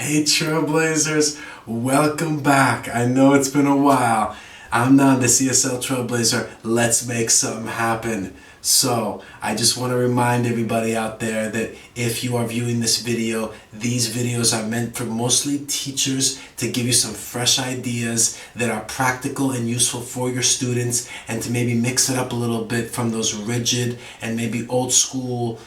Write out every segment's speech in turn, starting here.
Hey Trailblazers, welcome back. I know it's been a while. I'm now the ESL Trailblazer. Let's make something happen. So I just want to remind everybody out there that if you are viewing this video, these videos are meant for mostly teachers to give you some fresh ideas that are practical and useful for your students, and to maybe mix it up a little bit from those rigid and maybe old school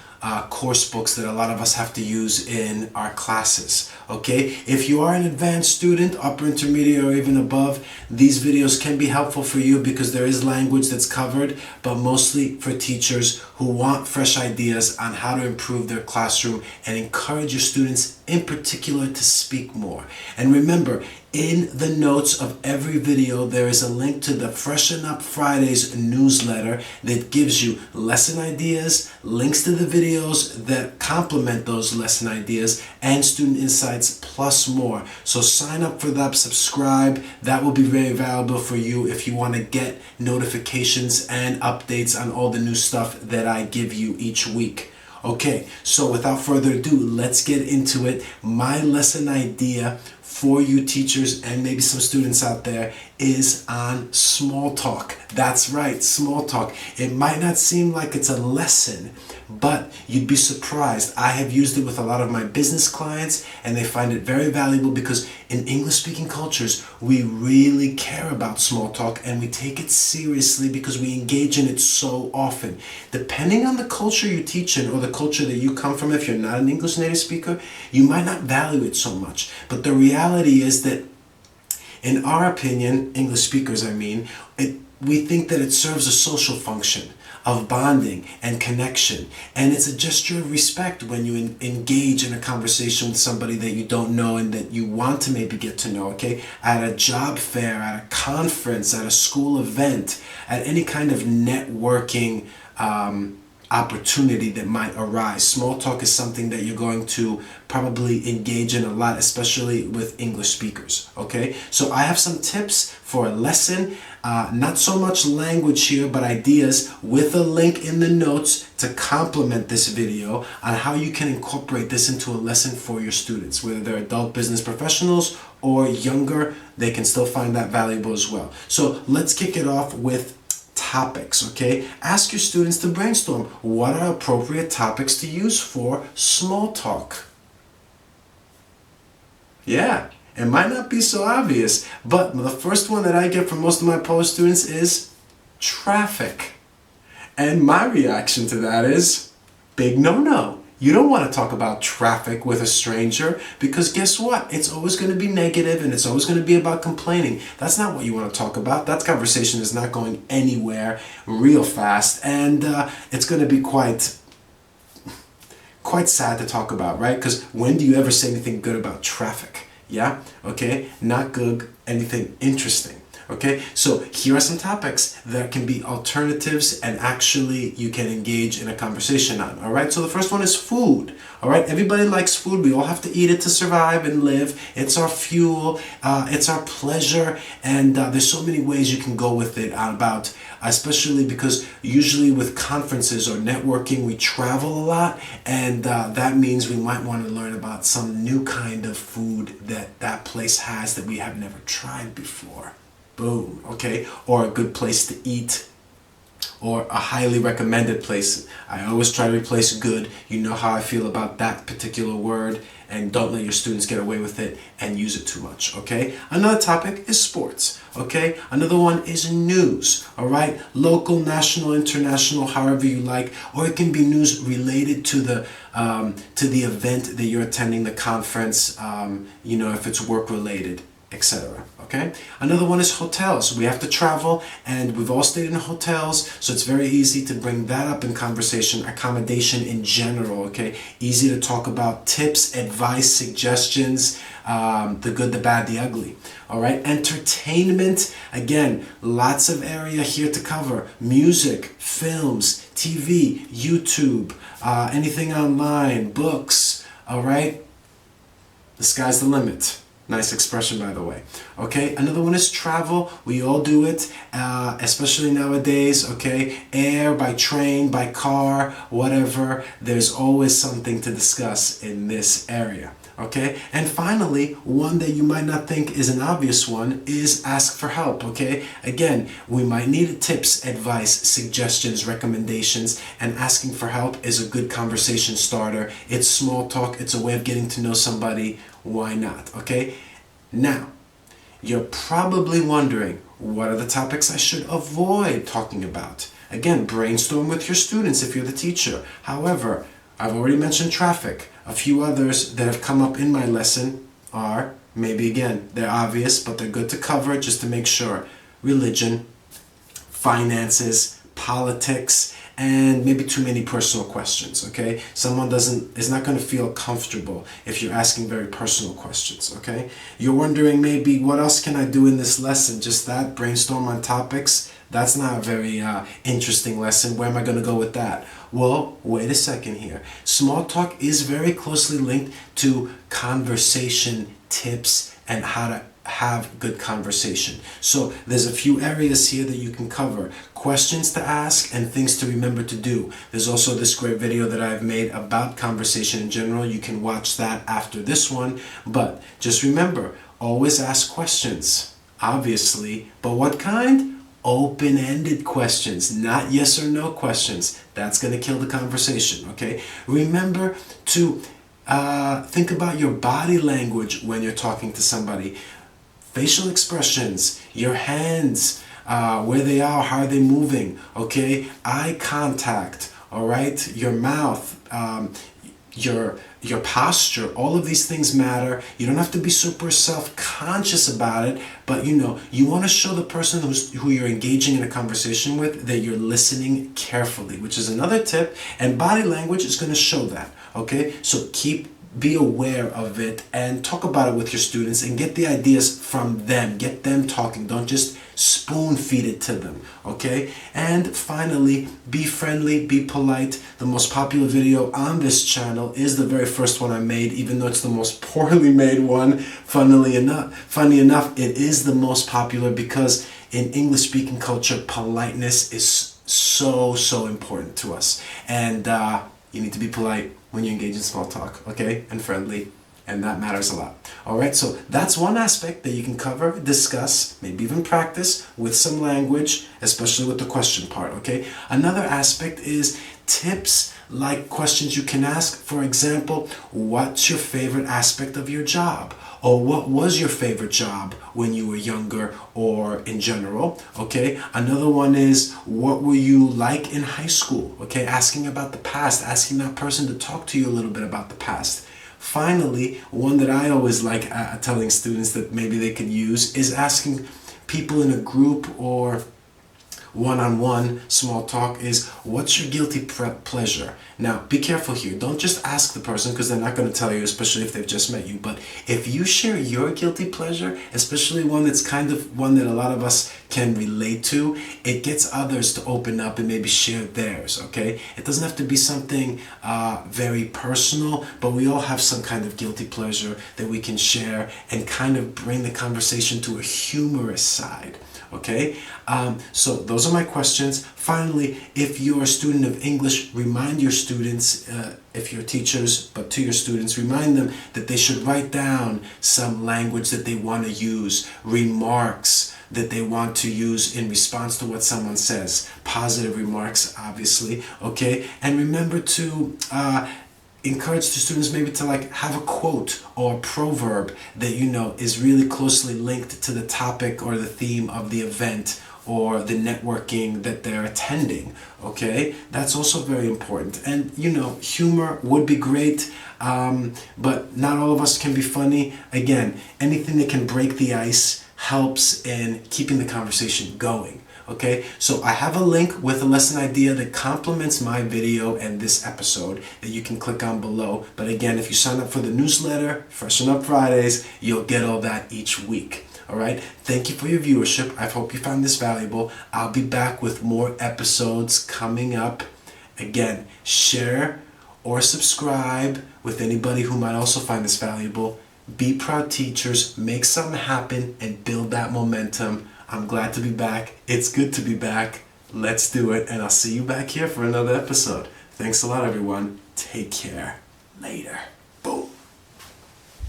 course books that a lot of us have to use in our classes. Okay, if you are an advanced student, upper intermediate or even above, these videos can be helpful for you because there is language that's covered, but mostly for teachers who want fresh ideas on how to improve their classroom and encourage your students in particular to speak more. And remember, in the notes of every video, there is a link to the Freshen Up Fridays newsletter that gives you lesson ideas, links to the videos that complement those lesson ideas, and student insights plus more. So sign up for that, subscribe. That will be very valuable for you if you want to get notifications and updates on all the new stuff that I give you each week. Okay, so without further ado, let's get into it. My lesson idea for you teachers and maybe some students out there is on small talk. That's right, small talk. It might not seem like it's a lesson, but you'd be surprised. I have used it with a lot of my business clients and they find it very valuable because in English-speaking cultures, we really care about small talk and we take it seriously because we engage in it so often. Depending on the culture you teach in or the culture that you come from, if you're not an English native speaker, you might not value it so much. But the reality is that in our opinion, English speakers we think that it serves a social function of bonding and connection, and it's a gesture of respect when you engage in a conversation with somebody that you don't know and that you want to maybe get to know, okay? At a job fair, at a conference, at a school event, at any kind of networking opportunity that might arise. Small talk is something that you're going to probably engage in a lot, especially with English speakers, okay? So I have some tips for a lesson, not so much language here, but ideas with a link in the notes to complement this video on how you can incorporate this into a lesson for your students. Whether they're adult business professionals or younger, they can still find that valuable as well. So let's kick it off with topics, okay? Ask your students to brainstorm what are appropriate topics to use for small talk. Yeah, it might not be so obvious, but the first one that I get from most of my post students is traffic. And my reaction to that is big no-no. You don't want to talk about traffic with a stranger because guess what? It's always going to be negative and it's always going to be about complaining. That's not what you want to talk about. That conversation is not going anywhere real fast, and it's going to be quite sad to talk about, right? Because when do you ever say anything good about traffic? Yeah? Okay? Not good, anything interesting. Okay, so here are some topics that can be alternatives and actually you can engage in a conversation on. All right, so the first one is food. All right, everybody likes food. We all have to eat it to survive and live. It's our fuel, it's our pleasure, and there's so many ways you can go with it about, especially because usually with conferences or networking, we travel a lot, and that means we might want to learn about some new kind of food that place has that we have never tried before. Boom, okay? Or a good place to eat, or a highly recommended place. I always try to replace good. You know how I feel about that particular word, and don't let your students get away with it and use it too much, okay? Another topic is sports, okay? Another one is news, all right? Local, national, international, however you like, or it can be news related to the event that you're attending, the conference, you know, if it's work related, etc. Okay? Another one is hotels. We have to travel and we've all stayed in hotels, so it's very easy to bring that up in conversation. Accommodation in general, okay? Easy to talk about tips, advice, suggestions, the good, the bad, the ugly. All right? Entertainment, again, lots of area here to cover. Music, films, TV, YouTube, anything online, books, all right? The sky's the limit. Nice expression, by the way. Okay, another one is travel. We all do it, especially nowadays. Okay, air, by train, by car, whatever. There's always something to discuss in this area. Okay, and finally, one that you might not think is an obvious one is ask for help. Okay, again, we might need tips, advice, suggestions, recommendations, and asking for help is a good conversation starter. It's small talk, it's a way of getting to know somebody. Why not? Okay, now you're probably wondering, what are the topics I should avoid talking about? Again, brainstorm with your students if you're the teacher. However, I've already mentioned traffic. A few others that have come up in my lesson are, maybe again, they're obvious, but they're good to cover just to make sure. Religion, finances, politics, and maybe too many personal questions, okay? Someone is not going to feel comfortable if you're asking very personal questions, okay? You're wondering maybe, what else can I do in this lesson? Just that, brainstorm on topics? That's not a very interesting lesson. Where am I going to go with that? Well, wait a second here. Small talk is very closely linked to conversation tips and how to have good conversation. So there's a few areas here that you can cover. Questions to ask and things to remember to do. There's also this great video that I've made about conversation in general. You can watch that after this one. But just remember, always ask questions, obviously. But what kind? Open-ended questions, not yes or no questions. That's going to kill the conversation, okay? Remember to think about your body language when you're talking to somebody. Facial expressions, your hands, where they are, how are they moving, okay? Eye contact, all right? Your mouth, your posture, all of these things matter. You don't have to be super self-conscious about it, but you want to show the person who you're engaging in a conversation with that you're listening carefully, which is another tip, and body language is going to show that, okay? So be aware of it and talk about it with your students and get the ideas from them. Get them talking. Don't just spoon feed it to them, okay? And finally, be friendly, be polite. The most popular video on this channel is the very first one I made, even though it's the most poorly made one. Funny enough, it is the most popular because in English-speaking culture, politeness is so important to us. And you need to be polite when you engage in small talk, okay? And friendly, and that matters a lot. All right, so that's one aspect that you can cover, discuss, maybe even practice with some language, especially with the question part, okay? Another aspect is tips like questions you can ask. For example, what's your favorite aspect of your job? Or what was your favorite job when you were younger or in general, okay? Another one is, what were you like in high school, okay? Asking about the past, asking that person to talk to you a little bit about the past. Finally, one that I always like telling students that maybe they could use is asking people in a group or one-on-one small talk is, what's your guilty pleasure? Now, be careful here. Don't just ask the person because they're not going to tell you, especially if they've just met you. But if you share your guilty pleasure, especially one that's kind of one that a lot of us can relate to, it gets others to open up and maybe share theirs, okay? It doesn't have to be something very personal, but we all have some kind of guilty pleasure that we can share and kind of bring the conversation to a humorous side. Okay, so those are my questions. Finally, if you're a student of English, remind your students, if you're teachers, but to your students, remind them that they should write down some language that they want to use, remarks that they want to use in response to what someone says, positive remarks, obviously, okay? And remember to encourage the students maybe to have a quote or a proverb that is really closely linked to the topic or the theme of the event or the networking that they're attending, okay? That's also very important. And humor would be great, but not all of us can be funny. Again, anything that can break the ice helps in keeping the conversation going. Okay, so I have a link with a lesson idea that complements my video and this episode that you can click on below. But again, if you sign up for the newsletter, Freshen Up Fridays, you'll get all that each week. All right, thank you for your viewership. I hope you found this valuable. I'll be back with more episodes coming up. Again, share or subscribe with anybody who might also find this valuable. Be proud teachers, make something happen, and build that momentum. I'm glad to be back. It's good to be back. Let's do it, and I'll see you back here for another episode. Thanks a lot, everyone. Take care. Later.